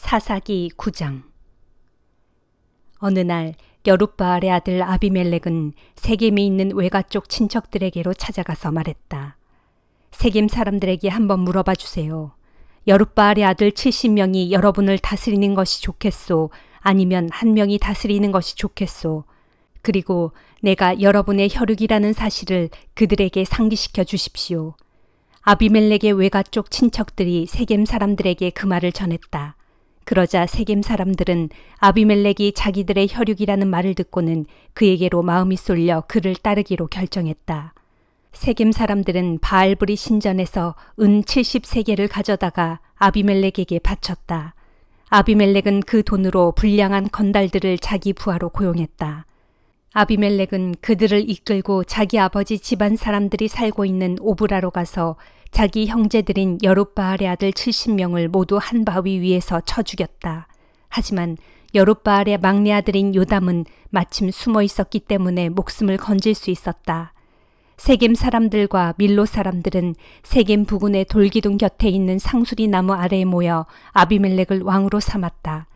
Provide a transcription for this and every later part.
사사기 9장. 어느 날 여룻바알의 아들 아비멜렉은 세겜에 있는 외가 쪽 친척들에게로 찾아가서 말했다. 세겜 사람들에게 한번 물어봐 주세요. 여룻바알의 아들 70명이 여러분을 다스리는 것이 좋겠소? 아니면 한 명이 다스리는 것이 좋겠소? 그리고 내가 여러분의 혈육이라는 사실을 그들에게 상기시켜 주십시오. 아비멜렉의 외가 쪽 친척들이 세겜 사람들에게 그 말을 전했다. 그러자 세겜 사람들은 아비멜렉이 자기들의 혈육이라는 말을 듣고는 그에게로 마음이 쏠려 그를 따르기로 결정했다. 세겜 사람들은 바알브리 신전에서 은 70세겔을 가져다가 아비멜렉에게 바쳤다. 아비멜렉은 그 돈으로 불량한 건달들을 자기 부하로 고용했다. 아비멜렉은 그들을 이끌고 자기 아버지 집안 사람들이 살고 있는 오브라로 가서 자기 형제들인 여룻바알의 아들 70명을 모두 한 바위 위에서 쳐 죽였다. 하지만 여룻바알의 막내 아들인 요담은 마침 숨어 있었기 때문에 목숨을 건질 수 있었다. 세겜 사람들과 밀로 사람들은 세겜 부근의 돌기둥 곁에 있는 상수리 나무 아래에 모여 아비멜렉을 왕으로 삼았다.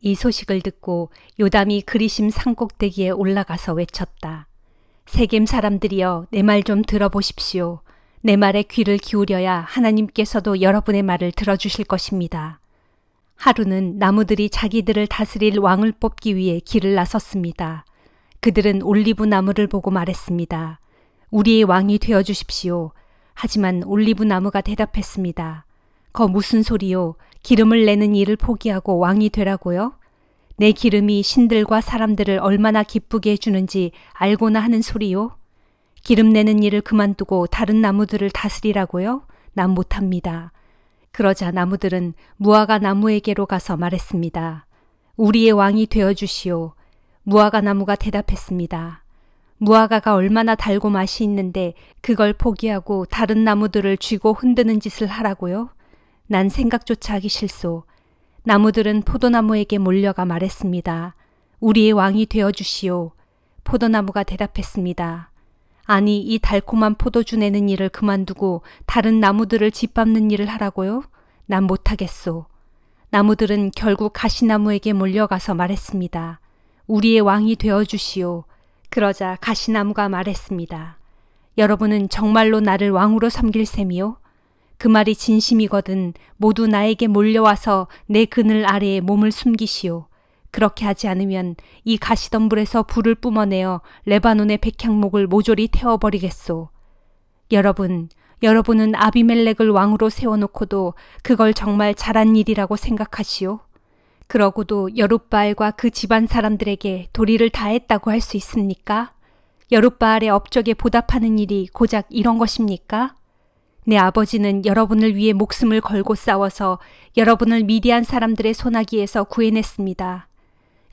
이 소식을 듣고 요담이 그리심 산꼭대기에 올라가서 외쳤다. 세겜 사람들이여, 내 말 좀 들어보십시오. 내 말에 귀를 기울여야 하나님께서도 여러분의 말을 들어주실 것입니다. 하루는 나무들이 자기들을 다스릴 왕을 뽑기 위해 길을 나섰습니다. 그들은 올리브 나무를 보고 말했습니다. 우리의 왕이 되어주십시오. 하지만 올리브 나무가 대답했습니다. 거 무슨 소리요? 기름을 내는 일을 포기하고 왕이 되라고요? 내 기름이 신들과 사람들을 얼마나 기쁘게 해주는지 알고나 하는 소리요? 기름 내는 일을 그만두고 다른 나무들을 다스리라고요? 난 못합니다. 그러자 나무들은 무화과 나무에게로 가서 말했습니다. 우리의 왕이 되어주시오. 무화과 나무가 대답했습니다. 무화과가 얼마나 달고 맛이 있는데 그걸 포기하고 다른 나무들을 쥐고 흔드는 짓을 하라고요? 난 생각조차 하기 싫소. 나무들은 포도나무에게 몰려가 말했습니다. 우리의 왕이 되어주시오. 포도나무가 대답했습니다. 아니, 이 달콤한 포도주 내는 일을 그만두고 다른 나무들을 짓밟는 일을 하라고요? 난 못하겠소. 나무들은 결국 가시나무에게 몰려가서 말했습니다. 우리의 왕이 되어주시오. 그러자 가시나무가 말했습니다. 여러분은 정말로 나를 왕으로 섬길 셈이요? 그 말이 진심이거든 모두 나에게 몰려와서 내 그늘 아래에 몸을 숨기시오. 그렇게 하지 않으면 이 가시덤불에서 불을 뿜어내어 레바논의 백향목을 모조리 태워버리겠소. 여러분은 아비멜렉을 왕으로 세워놓고도 그걸 정말 잘한 일이라고 생각하시오? 그러고도 여룻바알과 그 집안 사람들에게 도리를 다했다고 할 수 있습니까? 여룻바알의 업적에 보답하는 일이 고작 이런 것입니까? 내 아버지는 여러분을 위해 목숨을 걸고 싸워서 여러분을 미디안 사람들의 손아귀에서 구해냈습니다.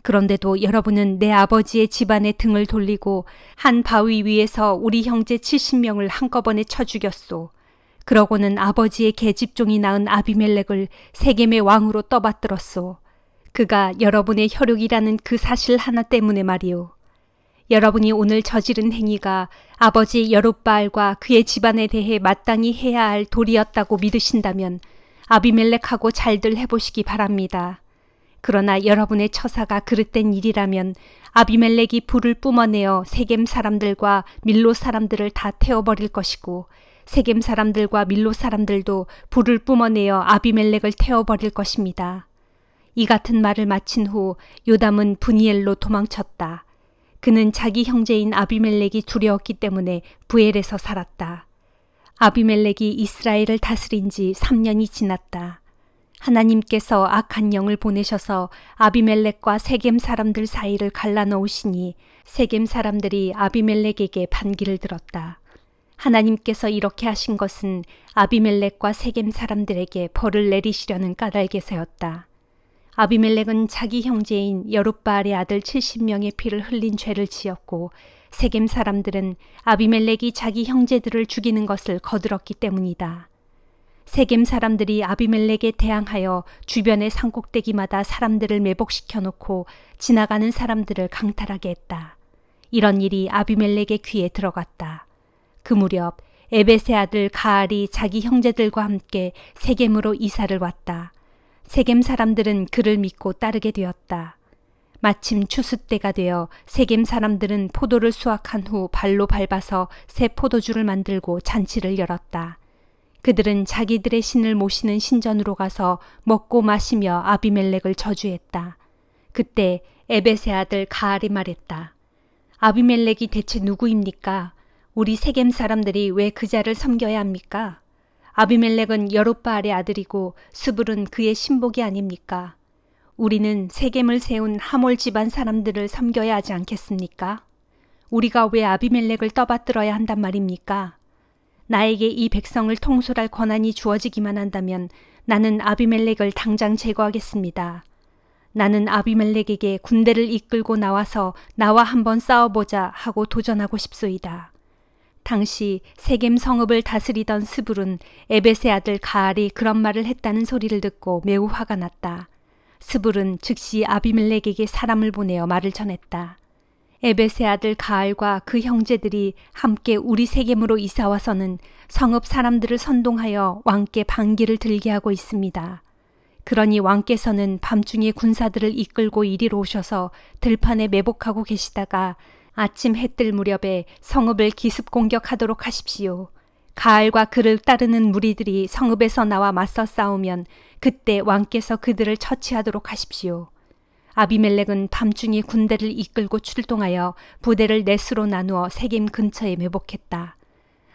그런데도 여러분은 내 아버지의 집안의 등을 돌리고 한 바위 위에서 우리 형제 70명을 한꺼번에 쳐 죽였소. 그러고는 아버지의 계집종이 낳은 아비멜렉을 세겜의 왕으로 떠받들었소. 그가 여러분의 혈육이라는 그 사실 하나 때문에 말이오. 여러분이 오늘 저지른 행위가 아버지 여룻바알과 그의 집안에 대해 마땅히 해야 할 도리였다고 믿으신다면 아비멜렉하고 잘들 해보시기 바랍니다. 그러나 여러분의 처사가 그릇된 일이라면 아비멜렉이 불을 뿜어내어 세겜 사람들과 밀로 사람들을 다 태워버릴 것이고 세겜 사람들과 밀로 사람들도 불을 뿜어내어 아비멜렉을 태워버릴 것입니다. 이 같은 말을 마친 후 요담은 브니엘로 도망쳤다. 그는 자기 형제인 아비멜렉이 두려웠기 때문에 부엘에서 살았다. 아비멜렉이 이스라엘을 다스린 지 3년이 지났다. 하나님께서 악한 영을 보내셔서 아비멜렉과 세겜 사람들 사이를 갈라놓으시니 세겜 사람들이 아비멜렉에게 반기를 들었다. 하나님께서 이렇게 하신 것은 아비멜렉과 세겜 사람들에게 벌을 내리시려는 까닭에서였다. 아비멜렉은 자기 형제인 여룻바알의 아들 70명의 피를 흘린 죄를 지었고 세겜 사람들은 아비멜렉이 자기 형제들을 죽이는 것을 거들었기 때문이다. 세겜 사람들이 아비멜렉에 대항하여 주변의 산꼭대기마다 사람들을 매복시켜 놓고 지나가는 사람들을 강탈하게 했다. 이런 일이 아비멜렉의 귀에 들어갔다. 그 무렵 에벳의 아들 가알이 자기 형제들과 함께 세겜으로 이사를 왔다. 세겜 사람들은 그를 믿고 따르게 되었다. 마침 추수 때가 되어 세겜 사람들은 포도를 수확한 후 발로 밟아서 새 포도주를 만들고 잔치를 열었다. 그들은 자기들의 신을 모시는 신전으로 가서 먹고 마시며 아비멜렉을 저주했다. 그때 에벳의 아들 가알이 말했다. 아비멜렉이 대체 누구입니까? 우리 세겜 사람들이 왜 그자를 섬겨야 합니까? 아비멜렉은 여룹바알의 아들이고 스불은 그의 신복이 아닙니까? 우리는 세겜을 세운 하몰 집안 사람들을 섬겨야 하지 않겠습니까? 우리가 왜 아비멜렉을 떠받들어야 한단 말입니까? 나에게 이 백성을 통솔할 권한이 주어지기만 한다면 나는 아비멜렉을 당장 제거하겠습니다. 나는 아비멜렉에게 군대를 이끌고 나와서 나와 한번 싸워보자 하고 도전하고 싶소이다. 당시 세겜 성읍을 다스리던 스불은 에벳의 아들 가알이 그런 말을 했다는 소리를 듣고 매우 화가 났다. 스불은 즉시 아비멜렉에게 사람을 보내어 말을 전했다. 에벳의 아들 가알과 그 형제들이 함께 우리 세겜으로 이사와서는 성읍 사람들을 선동하여 왕께 반기를 들게 하고 있습니다. 그러니 왕께서는 밤중에 군사들을 이끌고 이리로 오셔서 들판에 매복하고 계시다가 아침 해 뜰 무렵에 성읍을 기습 공격하도록 하십시오. 가알과 그를 따르는 무리들이 성읍에서 나와 맞서 싸우면 그때 왕께서 그들을 처치하도록 하십시오. 아비멜렉은 밤중에 군대를 이끌고 출동하여 부대를 넷으로 나누어 세겜 근처에 매복했다.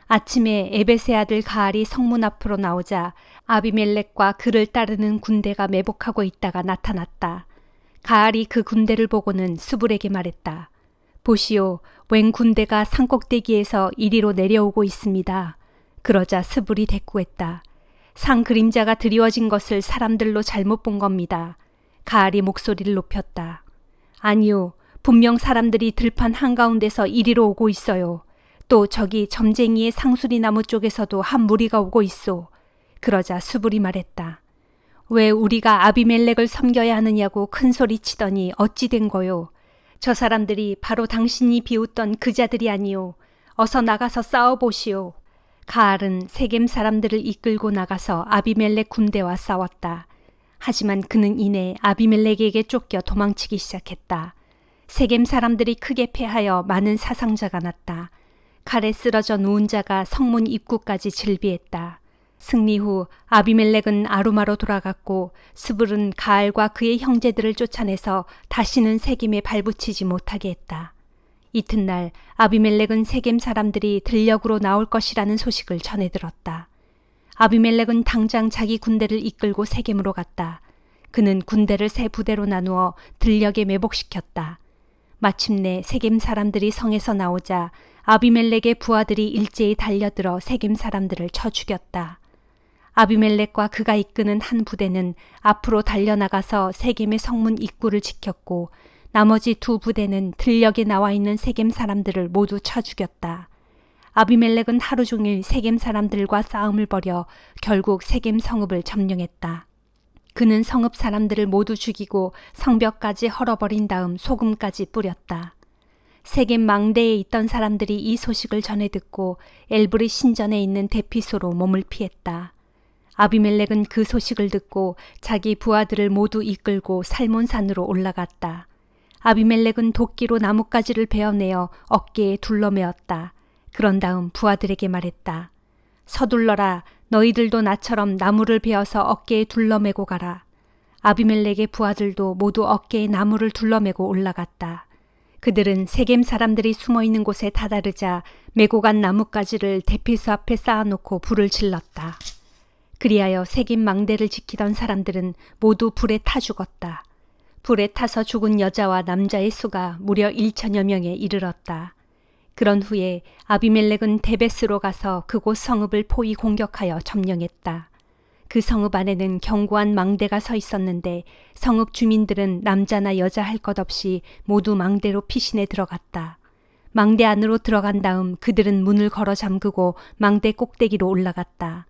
아침에 에벳의 아들 가알이 성문 앞으로 나오자 아비멜렉과 그를 따르는 군대가 매복하고 있다가 나타났다. 가알이 그 군대를 보고는 스불에게 말했다. 보시오, 웬 군대가 산꼭대기에서 이리로 내려오고 있습니다. 그러자 스불이 대꾸했다. 상 그림자가 드리워진 것을 사람들로 잘못 본 겁니다. 가알이 목소리를 높였다. 아니요, 분명 사람들이 들판 한가운데서 이리로 오고 있어요. 또 저기 점쟁이의 상수리 나무 쪽에서도 한 무리가 오고 있소. 그러자 스불이 말했다. 왜 우리가 아비멜렉을 섬겨야 하느냐고 큰 소리 치더니 어찌 된 거요? 저 사람들이 바로 당신이 비웃던 그자들이 아니오. 어서 나가서 싸워보시오. 가알은 세겜 사람들을 이끌고 나가서 아비멜렉 군대와 싸웠다. 하지만 그는 이내 아비멜렉에게 쫓겨 도망치기 시작했다. 세겜 사람들이 크게 패하여 많은 사상자가 났다. 칼에 쓰러져 누운 자가 성문 입구까지 질비했다. 승리 후 아비멜렉은 아루마로 돌아갔고 스불은 가알과 그의 형제들을 쫓아내서 다시는 세겜에 발붙이지 못하게 했다. 이튿날 아비멜렉은 세겜 사람들이 들녘으로 나올 것이라는 소식을 전해 들었다. 아비멜렉은 당장 자기 군대를 이끌고 세겜으로 갔다. 그는 군대를 세 부대로 나누어 들녘에 매복시켰다. 마침내 세겜 사람들이 성에서 나오자 아비멜렉의 부하들이 일제히 달려들어 세겜 사람들을 쳐 죽였다. 아비멜렉과 그가 이끄는 한 부대는 앞으로 달려나가서 세겜의 성문 입구를 지켰고 나머지 두 부대는 들녘에 나와 있는 세겜 사람들을 모두 쳐 죽였다. 아비멜렉은 하루 종일 세겜 사람들과 싸움을 벌여 결국 세겜 성읍을 점령했다. 그는 성읍 사람들을 모두 죽이고 성벽까지 헐어버린 다음 소금까지 뿌렸다. 세겜 망대에 있던 사람들이 이 소식을 전해 듣고 엘브리 신전에 있는 대피소로 몸을 피했다. 아비멜렉은 그 소식을 듣고 자기 부하들을 모두 이끌고 살몬산으로 올라갔다. 아비멜렉은 도끼로 나뭇가지를 베어내어 어깨에 둘러매었다. 그런 다음 부하들에게 말했다. 서둘러라. 너희들도 나처럼 나무를 베어서 어깨에 둘러매고 가라. 아비멜렉의 부하들도 모두 어깨에 나무를 둘러매고 올라갔다. 그들은 세겜 사람들이 숨어있는 곳에 다다르자 메고 간 나뭇가지를 대피소 앞에 쌓아놓고 불을 질렀다. 그리하여 세겜 망대를 지키던 사람들은 모두 불에 타 죽었다. 불에 타서 죽은 여자와 남자의 수가 무려 1천여 명에 이르렀다. 그런 후에 아비멜렉은 데베스로 가서 그곳 성읍을 포위 공격하여 점령했다. 그 성읍 안에는 견고한 망대가 서 있었는데 성읍 주민들은 남자나 여자 할 것 없이 모두 망대로 피신해 들어갔다. 망대 안으로 들어간 다음 그들은 문을 걸어 잠그고 망대 꼭대기로 올라갔다.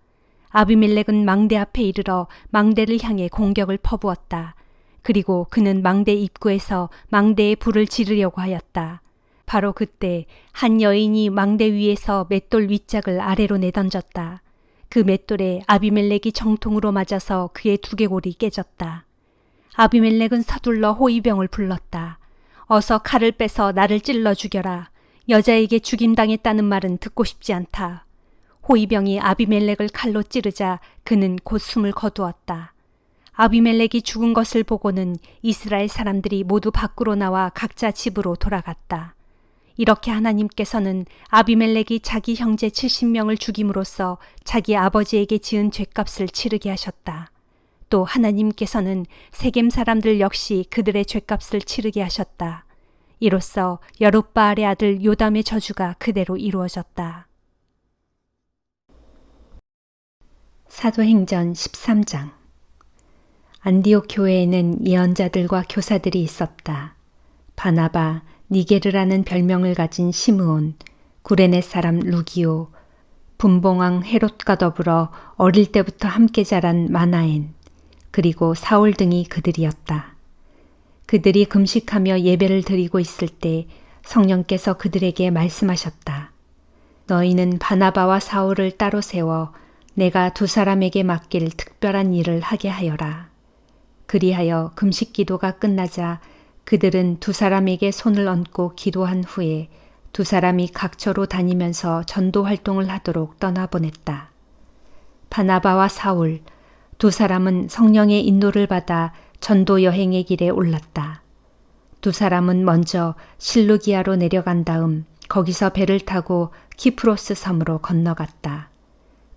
아비멜렉은 망대 앞에 이르러 망대를 향해 공격을 퍼부었다. 그리고 그는 망대 입구에서 망대에 불을 지르려고 하였다. 바로 그때 한 여인이 망대 위에서 맷돌 윗짝을 아래로 내던졌다. 그 맷돌에 아비멜렉이 정통으로 맞아서 그의 두개골이 깨졌다. 아비멜렉은 서둘러 호위병을 불렀다. 어서 칼을 빼서 나를 찔러 죽여라. 여자에게 죽임당했다는 말은 듣고 싶지 않다. 호위병이 아비멜렉을 칼로 찌르자 그는 곧 숨을 거두었다. 아비멜렉이 죽은 것을 보고는 이스라엘 사람들이 모두 밖으로 나와 각자 집으로 돌아갔다. 이렇게 하나님께서는 아비멜렉이 자기 형제 70명을 죽임으로써 자기 아버지에게 지은 죄값을 치르게 하셨다. 또 하나님께서는 세겜 사람들 역시 그들의 죄값을 치르게 하셨다. 이로써 여룹바알의 아들 요담의 저주가 그대로 이루어졌다. 사도행전 13장. 안디옥 교회에는 예언자들과 교사들이 있었다. 바나바, 니게르라는 별명을 가진 시므온, 구레네 사람 루기오, 분봉왕 헤롯과 더불어 어릴 때부터 함께 자란 마나엔, 그리고 사울 등이 그들이었다. 그들이 금식하며 예배를 드리고 있을 때 성령께서 그들에게 말씀하셨다. 너희는 바나바와 사울을 따로 세워 내가 두 사람에게 맡길 특별한 일을 하게 하여라. 그리하여 금식 기도가 끝나자 그들은 두 사람에게 손을 얹고 기도한 후에 두 사람이 각처로 다니면서 전도 활동을 하도록 떠나보냈다. 바나바와 사울, 두 사람은 성령의 인도를 받아 전도 여행의 길에 올랐다. 두 사람은 먼저 실루기아로 내려간 다음 거기서 배를 타고 키프로스 섬으로 건너갔다.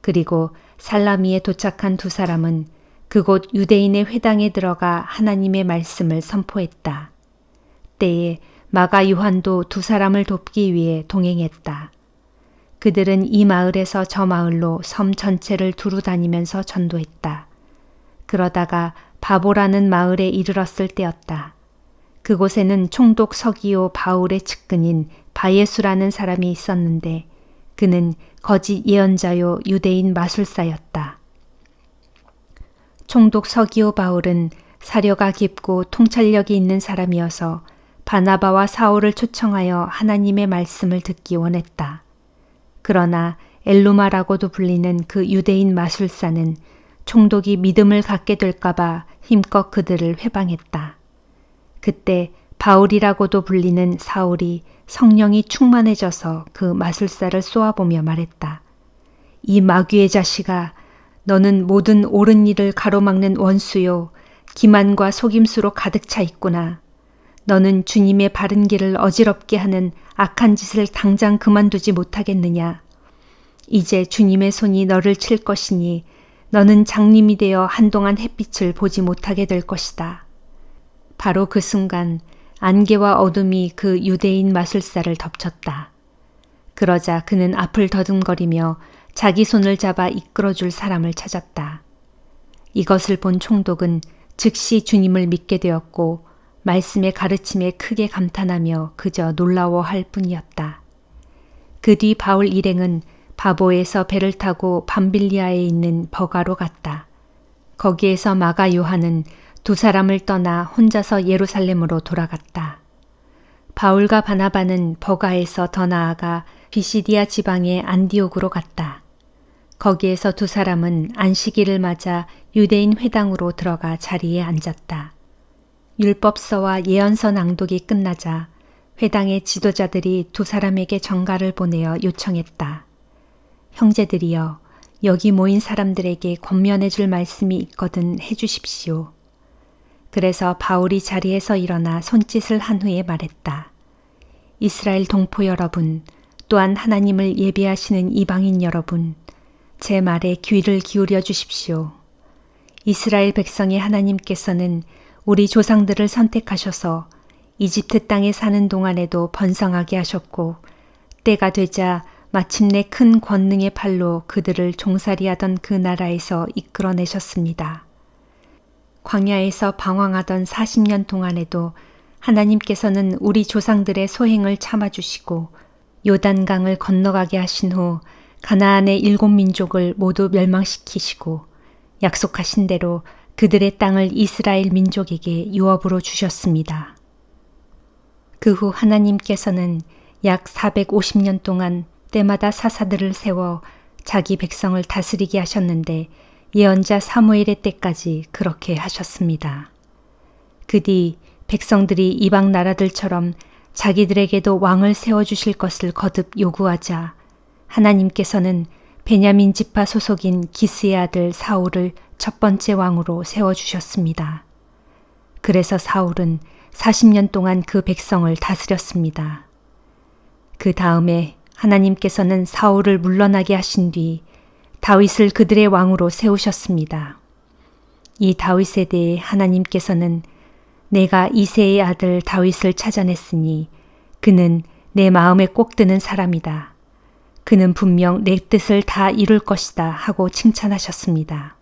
그리고 살라미에 도착한 두 사람은 그곳 유대인의 회당에 들어가 하나님의 말씀을 선포했다. 때에 마가 요한도 두 사람을 돕기 위해 동행했다. 그들은 이 마을에서 저 마을로 섬 전체를 두루 다니면서 전도했다. 그러다가 바보라는 마을에 이르렀을 때였다. 그곳에는 총독 서기오 바울의 측근인 바예수라는 사람이 있었는데 그는 거짓 예언자요 유대인 마술사였다. 총독 서기오 바울은 사려가 깊고 통찰력이 있는 사람이어서 바나바와 사울을 초청하여 하나님의 말씀을 듣기 원했다. 그러나 엘루마라고도 불리는 그 유대인 마술사는 총독이 믿음을 갖게 될까봐 힘껏 그들을 회방했다. 그때 바울이라고도 불리는 사울이 성령이 충만해져서 그 마술사를 쏘아보며 말했다. 이 마귀의 자식아, 너는 모든 옳은 일을 가로막는 원수요, 기만과 속임수로 가득 차 있구나. 너는 주님의 바른 길을 어지럽게 하는 악한 짓을 당장 그만두지 못하겠느냐. 이제 주님의 손이 너를 칠 것이니 너는 장님이 되어 한동안 햇빛을 보지 못하게 될 것이다. 바로 그 순간 안개와 어둠이 그 유대인 마술사를 덮쳤다. 그러자 그는 앞을 더듬거리며 자기 손을 잡아 이끌어줄 사람을 찾았다. 이것을 본 총독은 즉시 주님을 믿게 되었고 말씀의 가르침에 크게 감탄하며 그저 놀라워할 뿐이었다. 그 뒤 바울 일행은 바보에서 배를 타고 밤빌리아에 있는 버가로 갔다. 거기에서 마가 요한은 두 사람을 떠나 혼자서 예루살렘으로 돌아갔다. 바울과 바나바는 버가에서 더 나아가 비시디아 지방의 안디옥으로 갔다. 거기에서 두 사람은 안식일을 맞아 유대인 회당으로 들어가 자리에 앉았다. 율법서와 예언서 낭독이 끝나자 회당의 지도자들이 두 사람에게 전가를 보내어 요청했다. 형제들이여, 여기 모인 사람들에게 권면해 줄 말씀이 있거든 해 주십시오. 그래서 바울이 자리에서 일어나 손짓을 한 후에 말했다. 이스라엘 동포 여러분, 또한 하나님을 예비하시는 이방인 여러분, 제 말에 귀를 기울여 주십시오. 이스라엘 백성의 하나님께서는 우리 조상들을 선택하셔서 이집트 땅에 사는 동안에도 번성하게 하셨고 때가 되자 마침내 큰 권능의 팔로 그들을 종살이하던 그 나라에서 이끌어내셨습니다. 광야에서 방황하던 40년 동안에도 하나님께서는 우리 조상들의 소행을 참아주시고 요단강을 건너가게 하신 후 가나안의 7민족을 모두 멸망시키시고 약속하신 대로 그들의 땅을 이스라엘 민족에게 유업으로 주셨습니다. 그 후 하나님께서는 약 450년 동안 때마다 사사들을 세워 자기 백성을 다스리게 하셨는데 예언자 사무엘의 때까지 그렇게 하셨습니다. 그 뒤 백성들이 이방 나라들처럼 자기들에게도 왕을 세워주실 것을 거듭 요구하자 하나님께서는 베냐민 지파 소속인 기스의 아들 사울을 첫 번째 왕으로 세워주셨습니다. 그래서 사울은 40년 동안 그 백성을 다스렸습니다. 그 다음에 하나님께서는 사울을 물러나게 하신 뒤 다윗을 그들의 왕으로 세우셨습니다. 이 다윗에 대해 하나님께서는 내가 이새의 아들 다윗을 찾아냈으니 그는 내 마음에 꼭 드는 사람이다. 그는 분명 내 뜻을 다 이룰 것이다 하고 칭찬하셨습니다.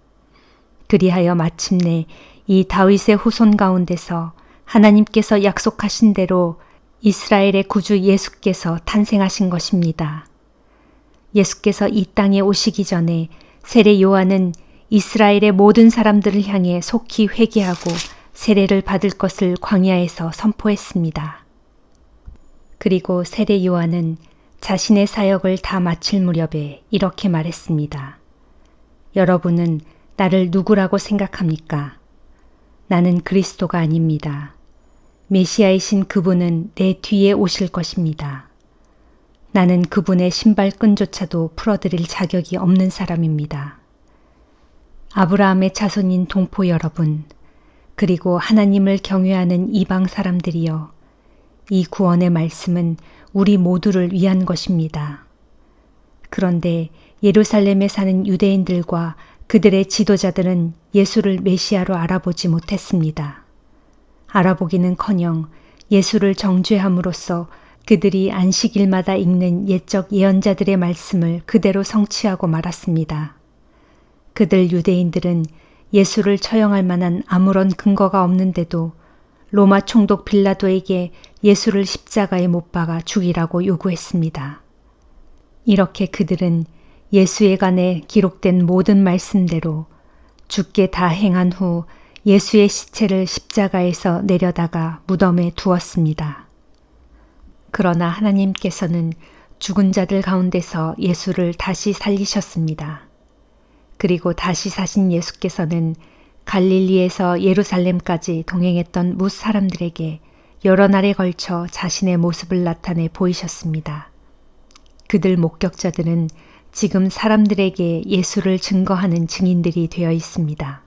그리하여 마침내 이 다윗의 후손 가운데서 하나님께서 약속하신 대로 이스라엘의 구주 예수께서 탄생하신 것입니다. 예수께서 이 땅에 오시기 전에 세례 요한은 이스라엘의 모든 사람들을 향해 속히 회개하고 세례를 받을 것을 광야에서 선포했습니다. 그리고 세례 요한은 자신의 사역을 다 마칠 무렵에 이렇게 말했습니다. 여러분은 나를 누구라고 생각합니까? 나는 그리스도가 아닙니다. 메시아이신 그분은 내 뒤에 오실 것입니다. 나는 그분의 신발끈조차도 풀어드릴 자격이 없는 사람입니다. 아브라함의 자손인 동포 여러분, 그리고 하나님을 경외하는 이방 사람들이여, 이 구원의 말씀은 우리 모두를 위한 것입니다. 그런데 예루살렘에 사는 유대인들과 그들의 지도자들은 예수를 메시아로 알아보지 못했습니다. 알아보기는커녕 예수를 정죄함으로써 그들이 안식일마다 읽는 옛적 예언자들의 말씀을 그대로 성취하고 말았습니다. 그들 유대인들은 예수를 처형할 만한 아무런 근거가 없는데도 로마 총독 빌라도에게 예수를 십자가에 못 박아 죽이라고 요구했습니다. 이렇게 그들은 예수에 관해 기록된 모든 말씀대로 주께 다 행한 후 예수의 시체를 십자가에서 내려다가 무덤에 두었습니다. 그러나 하나님께서는 죽은 자들 가운데서 예수를 다시 살리셨습니다. 그리고 다시 사신 예수께서는 갈릴리에서 예루살렘까지 동행했던 뭇 사람들에게 여러 날에 걸쳐 자신의 모습을 나타내 보이셨습니다. 그들 목격자들은 지금 사람들에게 예수를 증거하는 증인들이 되어 있습니다.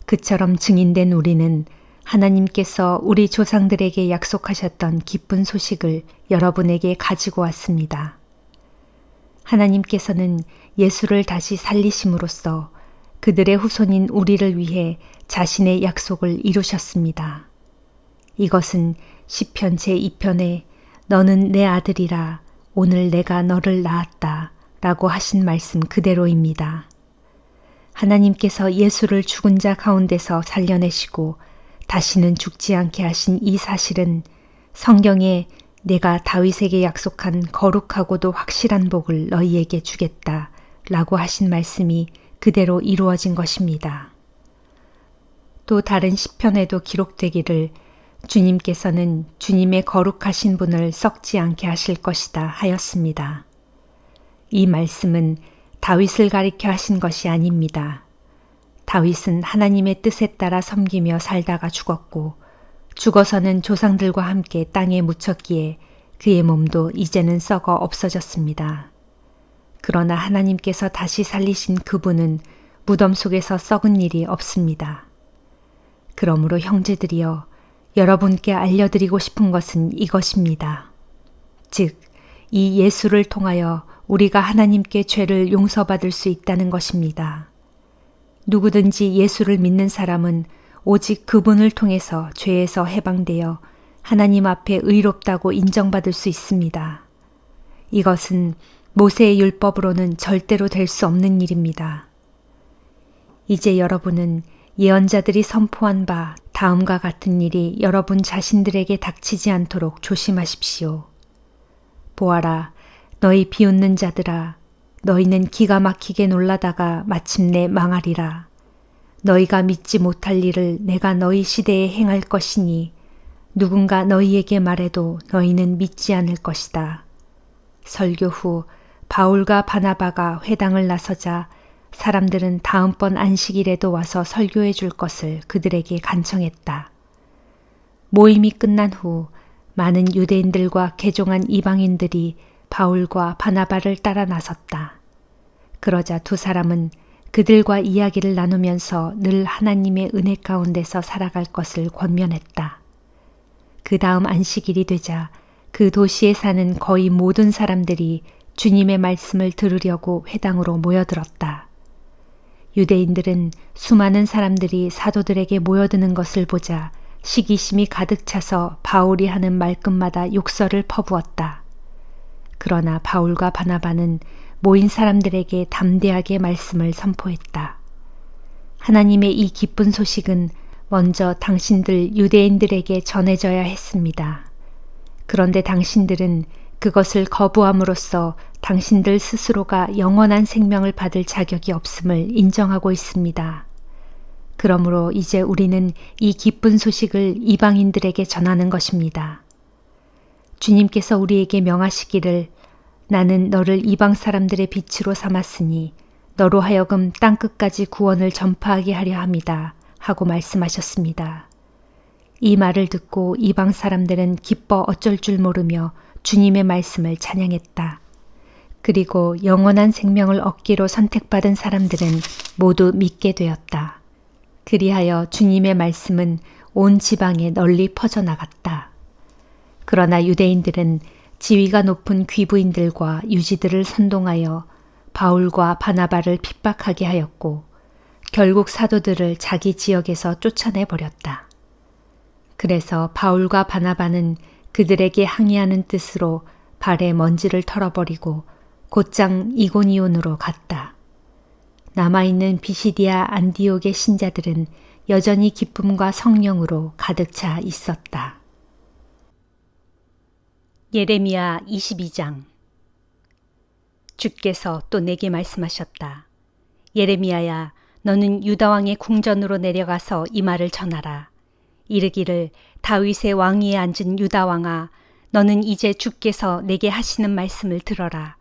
그처럼 증인된 우리는 하나님께서 우리 조상들에게 약속하셨던 기쁜 소식을 여러분에게 가지고 왔습니다. 하나님께서는 예수를 다시 살리심으로써 그들의 후손인 우리를 위해 자신의 약속을 이루셨습니다. 이것은 시편 제2편에 너는 내 아들이라 오늘 내가 너를 낳았다 라고 하신 말씀 그대로입니다. 하나님께서 예수를 죽은 자 가운데서 살려내시고 다시는 죽지 않게 하신 이 사실은 성경에 내가 다윗에게 약속한 거룩하고도 확실한 복을 너희에게 주겠다 라고 하신 말씀이 그대로 이루어진 것입니다. 또 다른 시편에도 기록되기를 주님께서는 주님의 거룩하신 분을 썩지 않게 하실 것이다 하였습니다. 이 말씀은 다윗을 가리켜 하신 것이 아닙니다. 다윗은 하나님의 뜻에 따라 섬기며 살다가 죽었고 죽어서는 조상들과 함께 땅에 묻혔기에 그의 몸도 이제는 썩어 없어졌습니다. 그러나 하나님께서 다시 살리신 그분은 무덤 속에서 썩은 일이 없습니다. 그러므로 형제들이여 여러분께 알려드리고 싶은 것은 이것입니다. 즉, 이 예수를 통하여 우리가 하나님께 죄를 용서받을 수 있다는 것입니다. 누구든지 예수를 믿는 사람은 오직 그분을 통해서 죄에서 해방되어 하나님 앞에 의롭다고 인정받을 수 있습니다. 이것은 모세의 율법으로는 절대로 될 수 없는 일입니다. 이제 여러분은 예언자들이 선포한 바 다음과 같은 일이 여러분 자신들에게 닥치지 않도록 조심하십시오. 보아라, 너희 비웃는 자들아, 너희는 기가 막히게 놀라다가 마침내 망하리라. 너희가 믿지 못할 일을 내가 너희 시대에 행할 것이니 누군가 너희에게 말해도 너희는 믿지 않을 것이다. 설교 후 바울과 바나바가 회당을 나서자 사람들은 다음번 안식일에도 와서 설교해 줄 것을 그들에게 간청했다. 모임이 끝난 후 많은 유대인들과 개종한 이방인들이 바울과 바나바를 따라 나섰다. 그러자 두 사람은 그들과 이야기를 나누면서 늘 하나님의 은혜 가운데서 살아갈 것을 권면했다. 그 다음 안식일이 되자 그 도시에 사는 거의 모든 사람들이 주님의 말씀을 들으려고 회당으로 모여들었다. 유대인들은 수많은 사람들이 사도들에게 모여드는 것을 보자 시기심이 가득 차서 바울이 하는 말끝마다 욕설을 퍼부었다. 그러나 바울과 바나바는 모인 사람들에게 담대하게 말씀을 선포했다. 하나님의 이 기쁜 소식은 먼저 당신들 유대인들에게 전해져야 했습니다. 그런데 당신들은 그것을 거부함으로써 당신들 스스로가 영원한 생명을 받을 자격이 없음을 인정하고 있습니다. 그러므로 이제 우리는 이 기쁜 소식을 이방인들에게 전하는 것입니다. 주님께서 우리에게 명하시기를 나는 너를 이방 사람들의 빛으로 삼았으니 너로 하여금 땅끝까지 구원을 전파하게 하려 합니다. 하고 말씀하셨습니다. 이 말을 듣고 이방 사람들은 기뻐 어쩔 줄 모르며 주님의 말씀을 찬양했다. 그리고 영원한 생명을 얻기로 선택받은 사람들은 모두 믿게 되었다. 그리하여 주님의 말씀은 온 지방에 널리 퍼져나갔다. 그러나 유대인들은 지위가 높은 귀부인들과 유지들을 선동하여 바울과 바나바를 핍박하게 하였고 결국 사도들을 자기 지역에서 쫓아내버렸다. 그래서 바울과 바나바는 그들에게 항의하는 뜻으로 발에 먼지를 털어버리고 곧장 이고니온으로 갔다. 남아있는 비시디아 안디옥의 신자들은 여전히 기쁨과 성령으로 가득 차 있었다. 예레미야 22장. 주께서 또 내게 말씀하셨다. 예레미야야, 너는 유다왕의 궁전으로 내려가서 이 말을 전하라. 이르기를 다윗의 왕위에 앉은 유다왕아, 너는 이제 주께서 내게 하시는 말씀을 들어라.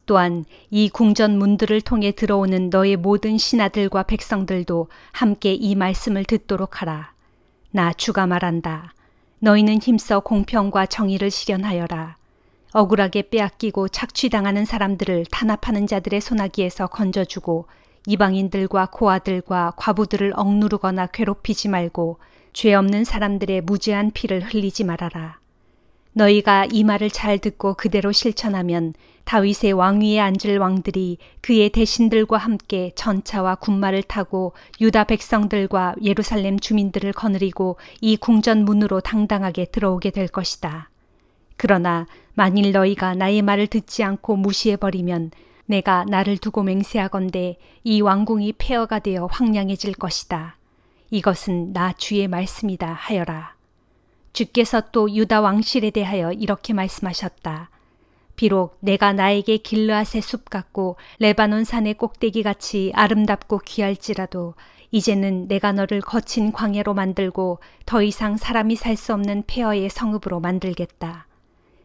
또한 이 궁전 문들을 통해 들어오는 너의 모든 신하들과 백성들도 함께 이 말씀을 듣도록 하라. 나 주가 말한다. 너희는 힘써 공평과 정의를 실현하여라. 억울하게 빼앗기고 착취당하는 사람들을 탄압하는 자들의 소나기에서 건져주고 이방인들과 고아들과 과부들을 억누르거나 괴롭히지 말고 죄 없는 사람들의 무죄한 피를 흘리지 말아라. 너희가 이 말을 잘 듣고 그대로 실천하면 다윗의 왕위에 앉을 왕들이 그의 대신들과 함께 전차와 군마를 타고 유다 백성들과 예루살렘 주민들을 거느리고 이 궁전 문으로 당당하게 들어오게 될 것이다. 그러나 만일 너희가 나의 말을 듣지 않고 무시해버리면 내가 나를 두고 맹세하건대 이 왕궁이 폐허가 되어 황량해질 것이다. 이것은 나 주의 말씀이다 하여라. 주께서 또 유다 왕실에 대하여 이렇게 말씀하셨다. 비록 내가 나에게 길르앗의 숲 같고 레바논 산의 꼭대기 같이 아름답고 귀할지라도 이제는 내가 너를 거친 광야로 만들고 더 이상 사람이 살 수 없는 폐허의 성읍으로 만들겠다.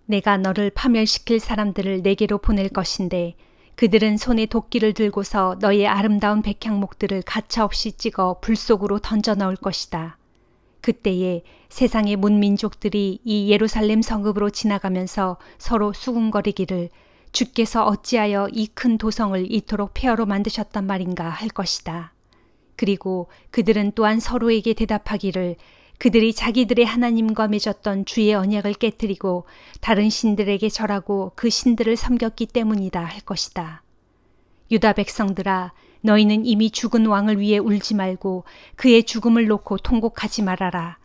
내가 너를 파멸시킬 사람들을 내게로 보낼 것인데 그들은 손에 도끼를 들고서 너의 아름다운 백향목들을 가차없이 찍어 불 속으로 던져 넣을 것이다. 그때에 세상의 문민족들이 이 예루살렘 성읍으로 지나가면서 서로 수군거리기를 주께서 어찌하여 이 큰 도성을 이토록 폐허로 만드셨단 말인가 할 것이다. 그리고 그들은 또한 서로에게 대답하기를 그들이 자기들의 하나님과 맺었던 주의 언약을 깨뜨리고 다른 신들에게 절하고 그 신들을 섬겼기 때문이다 할 것이다. 유다 백성들아, 너희는 이미 죽은 왕을 위해 울지 말고 그의 죽음을 놓고 통곡하지 말아라.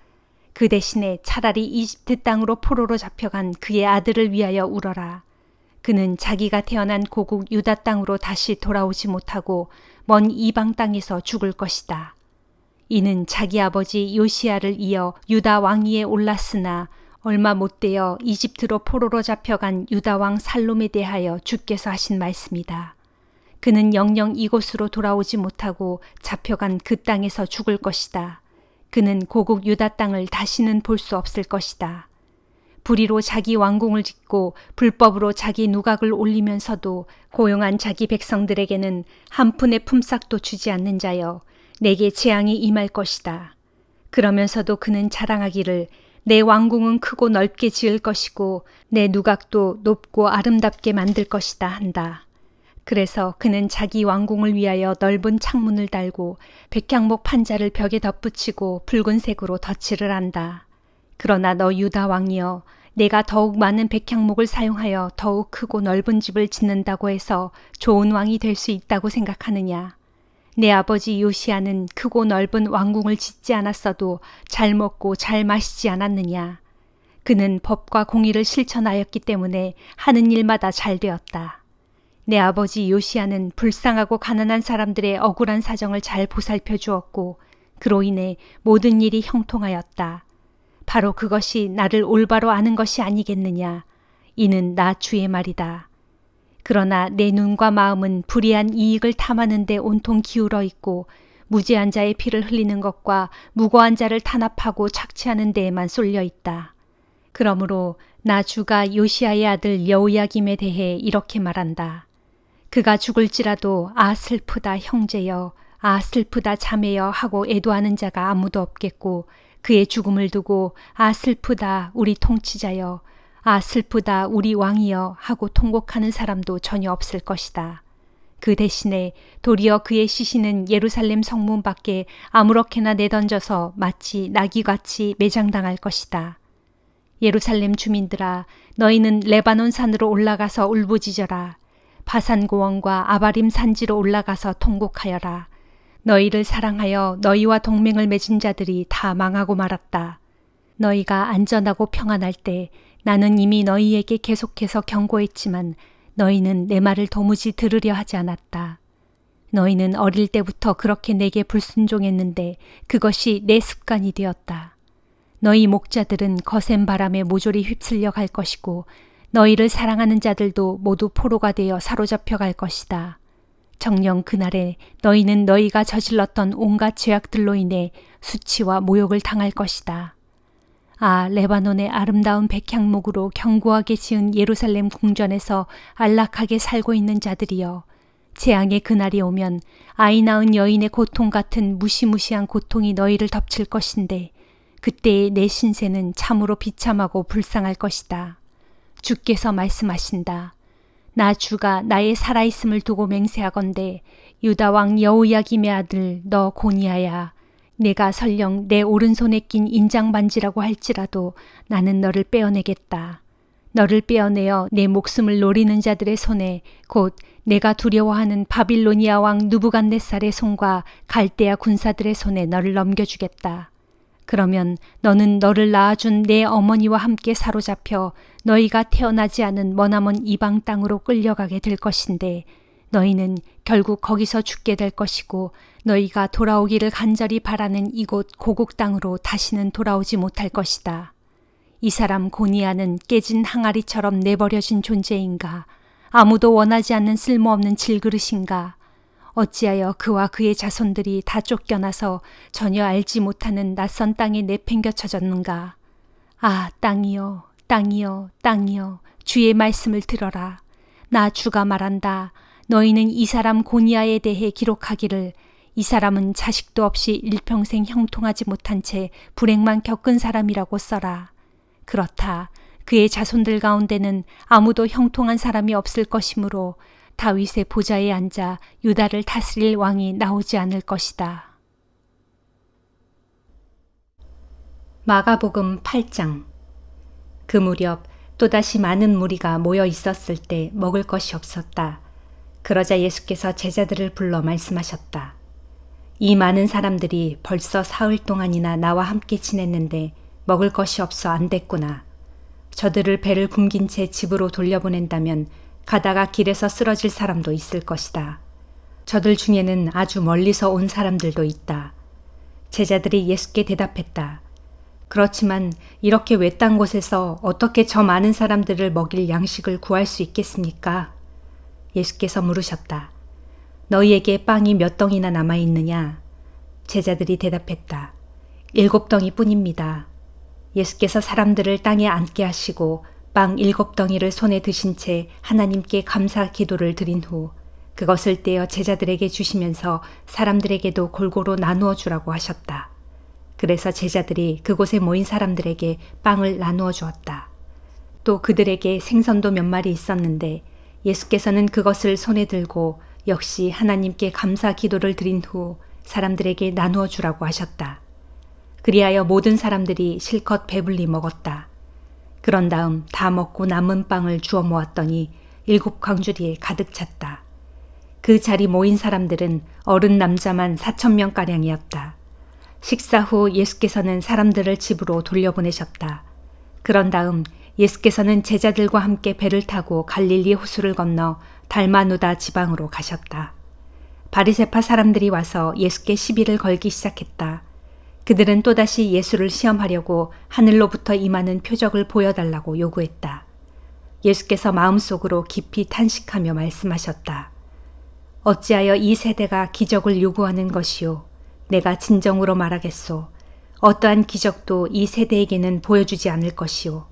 그 대신에 차라리 이집트 땅으로 포로로 잡혀간 그의 아들을 위하여 울어라. 그는 자기가 태어난 고국 유다 땅으로 다시 돌아오지 못하고 먼 이방 땅에서 죽을 것이다. 이는 자기 아버지 요시야를 이어 유다 왕위에 올랐으나 얼마 못되어 이집트로 포로로 잡혀간 유다 왕 살롬에 대하여 주께서 하신 말씀이다. 그는 영영 이곳으로 돌아오지 못하고 잡혀간 그 땅에서 죽을 것이다. 그는 고국 유다 땅을 다시는 볼 수 없을 것이다. 불의로 자기 왕궁을 짓고 불법으로 자기 누각을 올리면서도 고용한 자기 백성들에게는 한 푼의 품삯도 주지 않는 자여 내게 재앙이 임할 것이다. 그러면서도 그는 자랑하기를 내 왕궁은 크고 넓게 지을 것이고 내 누각도 높고 아름답게 만들 것이다 한다. 그래서 그는 자기 왕궁을 위하여 넓은 창문을 달고 백향목 판자를 벽에 덧붙이고 붉은색으로 덧칠을 한다. 그러나 너 유다 왕이여, 내가 더욱 많은 백향목을 사용하여 더욱 크고 넓은 집을 짓는다고 해서 좋은 왕이 될 수 있다고 생각하느냐? 내 아버지 요시야는 크고 넓은 왕궁을 짓지 않았어도 잘 먹고 잘 마시지 않았느냐? 그는 법과 공의를 실천하였기 때문에 하는 일마다 잘 되었다. 내 아버지 요시야는 불쌍하고 가난한 사람들의 억울한 사정을 잘 보살펴 주었고 그로 인해 모든 일이 형통하였다. 바로 그것이 나를 올바로 아는 것이 아니겠느냐. 이는 나 주의 말이다. 그러나 내 눈과 마음은 불의한 이익을 탐하는 데 온통 기울어 있고 무죄한 자의 피를 흘리는 것과 무고한 자를 탄압하고 착취하는 데에만 쏠려 있다. 그러므로 나 주가 요시야의 아들 여호야김에 대해 이렇게 말한다. 그가 죽을지라도 아 슬프다 형제여, 아 슬프다 자매여 하고 애도하는 자가 아무도 없겠고 그의 죽음을 두고 아 슬프다 우리 통치자여, 아 슬프다 우리 왕이여 하고 통곡하는 사람도 전혀 없을 것이다. 그 대신에 도리어 그의 시신은 예루살렘 성문 밖에 아무렇게나 내던져서 마치 나귀같이 매장당할 것이다. 예루살렘 주민들아, 너희는 레바논 산으로 올라가서 울부짖어라. 바산 고원과 아바림 산지로 올라가서 통곡하여라. 너희를 사랑하여 너희와 동맹을 맺은 자들이 다 망하고 말았다. 너희가 안전하고 평안할 때 나는 이미 너희에게 계속해서 경고했지만 너희는 내 말을 도무지 들으려 하지 않았다. 너희는 어릴 때부터 그렇게 내게 불순종했는데 그것이 내 습관이 되었다. 너희 목자들은 거센 바람에 모조리 휩쓸려 갈 것이고 너희를 사랑하는 자들도 모두 포로가 되어 사로잡혀 갈 것이다. 정녕 그날에 너희는 너희가 저질렀던 온갖 죄악들로 인해 수치와 모욕을 당할 것이다. 아, 레바논의 아름다운 백향목으로 견고하게 지은 예루살렘 궁전에서 안락하게 살고 있는 자들이여, 재앙의 그날이 오면 아이 낳은 여인의 고통 같은 무시무시한 고통이 너희를 덮칠 것인데 그때의 내 신세는 참으로 비참하고 불쌍할 것이다. 주께서 말씀하신다. 나 주가 나의 살아있음을 두고 맹세하건대 유다 왕 여호야김의 아들 너 고니야야, 내가 설령 내 오른손에 낀 인장반지라고 할지라도 나는 너를 빼어내겠다. 너를 빼어내어 내 목숨을 노리는 자들의 손에 곧 내가 두려워하는 바빌로니아 왕 느부갓네살의 손과 갈대아 군사들의 손에 너를 넘겨주겠다. 그러면 너는 너를 낳아준 내 어머니와 함께 사로잡혀 너희가 태어나지 않은 머나먼 이방 땅으로 끌려가게 될 것인데 너희는 결국 거기서 죽게 될 것이고 너희가 돌아오기를 간절히 바라는 이곳 고국 땅으로 다시는 돌아오지 못할 것이다. 이 사람 고니야는 깨진 항아리처럼 내버려진 존재인가? 아무도 원하지 않는 쓸모없는 질그릇인가? 어찌하여 그와 그의 자손들이 다 쫓겨나서 전혀 알지 못하는 낯선 땅에 내팽겨쳐졌는가? 아, 땅이여, 땅이여, 땅이여, 주의 말씀을 들어라. 나 주가 말한다. 너희는 이 사람 고니야에 대해 기록하기를 이 사람은 자식도 없이 일평생 형통하지 못한 채 불행만 겪은 사람이라고 써라. 그렇다. 그의 자손들 가운데는 아무도 형통한 사람이 없을 것이므로 다윗의 보좌에 앉아 유다를 다스릴 왕이 나오지 않을 것이다. 마가복음 8장. 그 무렵 또다시 많은 무리가 모여 있었을 때 먹을 것이 없었다. 그러자 예수께서 제자들을 불러 말씀하셨다. 이 많은 사람들이 벌써 사흘 동안이나 나와 함께 지냈는데 먹을 것이 없어 안 됐구나. 저들을 배를 굶긴 채 집으로 돌려보낸다면 가다가 길에서 쓰러질 사람도 있을 것이다. 저들 중에는 아주 멀리서 온 사람들도 있다. 제자들이 예수께 대답했다. 그렇지만 이렇게 외딴 곳에서 어떻게 저 많은 사람들을 먹일 양식을 구할 수 있겠습니까? 예수께서 물으셨다. 너희에게 빵이 몇 덩이나 남아있느냐? 제자들이 대답했다. 7덩이 뿐입니다. 예수께서 사람들을 땅에 앉게 하시고 빵 7덩이를 손에 드신 채 하나님께 감사 기도를 드린 후 그것을 떼어 제자들에게 주시면서 사람들에게도 골고루 나누어 주라고 하셨다. 그래서 제자들이 그곳에 모인 사람들에게 빵을 나누어 주었다. 또 그들에게 생선도 몇 마리 있었는데 예수께서는 그것을 손에 들고 역시 하나님께 감사 기도를 드린 후 사람들에게 나누어 주라고 하셨다. 그리하여 모든 사람들이 실컷 배불리 먹었다. 그런 다음 다 먹고 남은 빵을 주워 모았더니 7광주리에 가득 찼다. 그 자리 모인 사람들은 어른 남자만 4,000명가량이었다. 식사 후 예수께서는 사람들을 집으로 돌려보내셨다. 그런 다음 예수께서는 제자들과 함께 배를 타고 갈릴리 호수를 건너 달마누다 지방으로 가셨다. 바리새파 사람들이 와서 예수께 시비를 걸기 시작했다. 그들은 또다시 예수를 시험하려고 하늘로부터 임하는 표적을 보여달라고 요구했다. 예수께서 마음속으로 깊이 탄식하며 말씀하셨다. 어찌하여 이 세대가 기적을 요구하는 것이요. 내가 진정으로 말하겠소. 어떠한 기적도 이 세대에게는 보여주지 않을 것이요.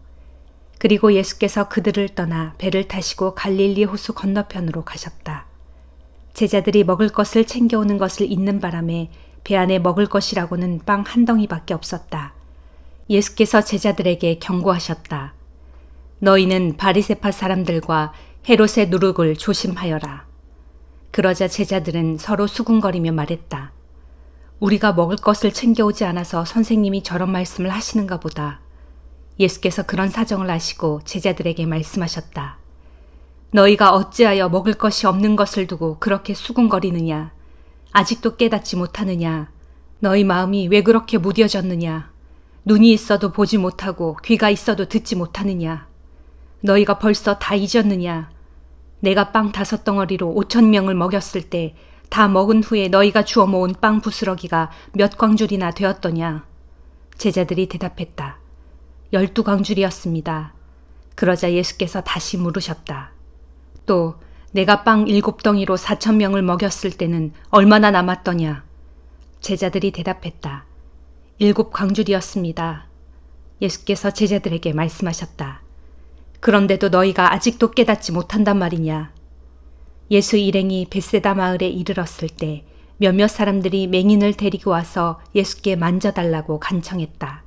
그리고 예수께서 그들을 떠나 배를 타시고 갈릴리 호수 건너편으로 가셨다. 제자들이 먹을 것을 챙겨오는 것을 잊는 바람에 배 안에 먹을 것이라고는 빵 한 덩이밖에 없었다. 예수께서 제자들에게 경고하셨다. 너희는 바리새파 사람들과 헤롯의 누룩을 조심하여라. 그러자 제자들은 서로 수군거리며 말했다. 우리가 먹을 것을 챙겨오지 않아서 선생님이 저런 말씀을 하시는가 보다. 예수께서 그런 사정을 아시고 제자들에게 말씀하셨다. 너희가 어찌하여 먹을 것이 없는 것을 두고 그렇게 수군거리느냐. 아직도 깨닫지 못하느냐. 너희 마음이 왜 그렇게 무뎌졌느냐. 눈이 있어도 보지 못하고 귀가 있어도 듣지 못하느냐. 너희가 벌써 다 잊었느냐. 내가 빵 5덩어리로 5,000명을 먹였을 때 다 먹은 후에 너희가 주워 모은 빵 부스러기가 몇 광줄이나 되었더냐. 제자들이 대답했다. 12광줄이었습니다. 그러자 예수께서 다시 물으셨다. 또 내가 빵 7덩이로 4,000명을 먹였을 때는 얼마나 남았더냐. 제자들이 대답했다. 7광줄이었습니다. 예수께서 제자들에게 말씀하셨다. 그런데도 너희가 아직도 깨닫지 못한단 말이냐. 예수 일행이 벳세다 마을에 이르렀을 때 몇몇 사람들이 맹인을 데리고 와서 예수께 만져달라고 간청했다.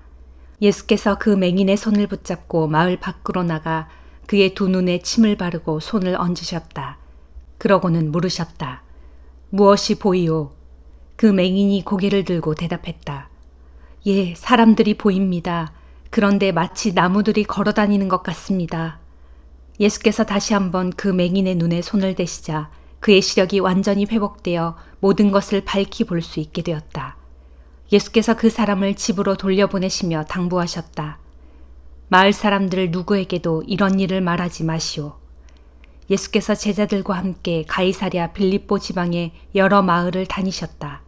예수께서 그 맹인의 손을 붙잡고 마을 밖으로 나가 그의 두 눈에 침을 바르고 손을 얹으셨다. 그러고는 물으셨다. 무엇이 보이오? 그 맹인이 고개를 들고 대답했다. 예, 사람들이 보입니다. 그런데 마치 나무들이 걸어다니는 것 같습니다. 예수께서 다시 한번 그 맹인의 눈에 손을 대시자 그의 시력이 완전히 회복되어 모든 것을 밝히 볼 수 있게 되었다. 예수께서 그 사람을 집으로 돌려보내시며 당부하셨다. 마을 사람들 누구에게도 이런 일을 말하지 마시오. 예수께서 제자들과 함께 가이사랴 빌립보 지방의 여러 마을을 다니셨다.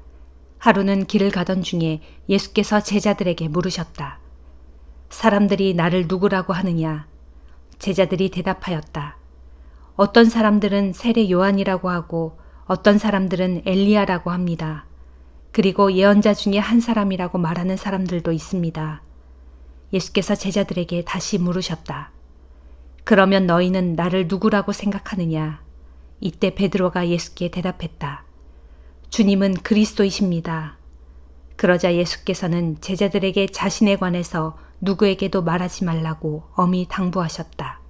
하루는 길을 가던 중에 예수께서 제자들에게 물으셨다. 사람들이 나를 누구라고 하느냐? 제자들이 대답하였다. 어떤 사람들은 세례 요한이라고 하고 어떤 사람들은 엘리야라고 합니다. 그리고 예언자 중에 한 사람이라고 말하는 사람들도 있습니다. 예수께서 제자들에게 다시 물으셨다. 그러면 너희는 나를 누구라고 생각하느냐? 이때 베드로가 예수께 대답했다. 주님은 그리스도이십니다. 그러자 예수께서는 제자들에게 자신에 관해서 누구에게도 말하지 말라고 엄히 당부하셨다.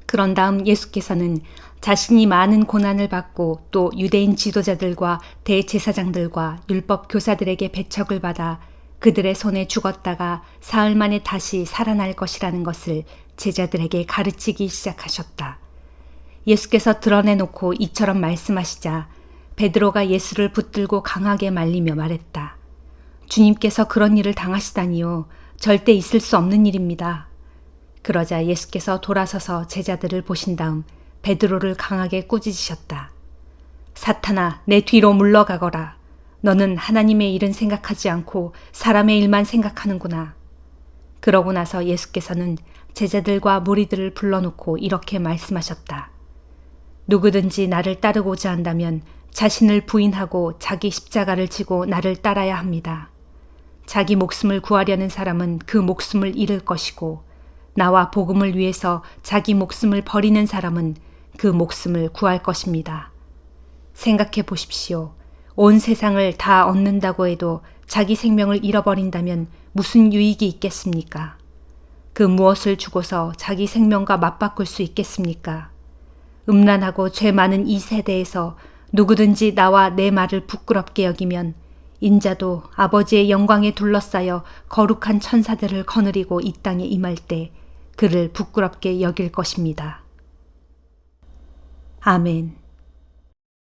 그런 다음 예수께서는 자신이 많은 고난을 받고 또 유대인 지도자들과 대제사장들과 율법 교사들에게 배척을 받아 그들의 손에 죽었다가 사흘 만에 다시 살아날 것이라는 것을 제자들에게 가르치기 시작하셨다. 예수께서 드러내놓고 이처럼 말씀하시자 베드로가 예수를 붙들고 강하게 말리며 말했다. 주님께서 그런 일을 당하시다니요. 절대 있을 수 없는 일입니다. 그러자 예수께서 돌아서서 제자들을 보신 다음 베드로를 강하게 꾸짖으셨다. 사탄아, 내 뒤로 물러가거라. 너는 하나님의 일은 생각하지 않고 사람의 일만 생각하는구나. 그러고 나서 예수께서는 제자들과 무리들을 불러놓고 이렇게 말씀하셨다. 누구든지 나를 따르고자 한다면 자신을 부인하고 자기 십자가를 지고 나를 따라야 합니다. 자기 목숨을 구하려는 사람은 그 목숨을 잃을 것이고 나와 복음을 위해서 자기 목숨을 버리는 사람은 그 목숨을 구할 것입니다. 생각해 보십시오. 온 세상을 다 얻는다고 해도 자기 생명을 잃어버린다면 무슨 유익이 있겠습니까? 그 무엇을 주고서 자기 생명과 맞바꿀 수 있겠습니까? 음란하고 죄 많은 이 세대에서 누구든지 나와 내 말을 부끄럽게 여기면 인자도 아버지의 영광에 둘러싸여 거룩한 천사들을 거느리고 이 땅에 임할 때 그를 부끄럽게 여길 것입니다. 아멘.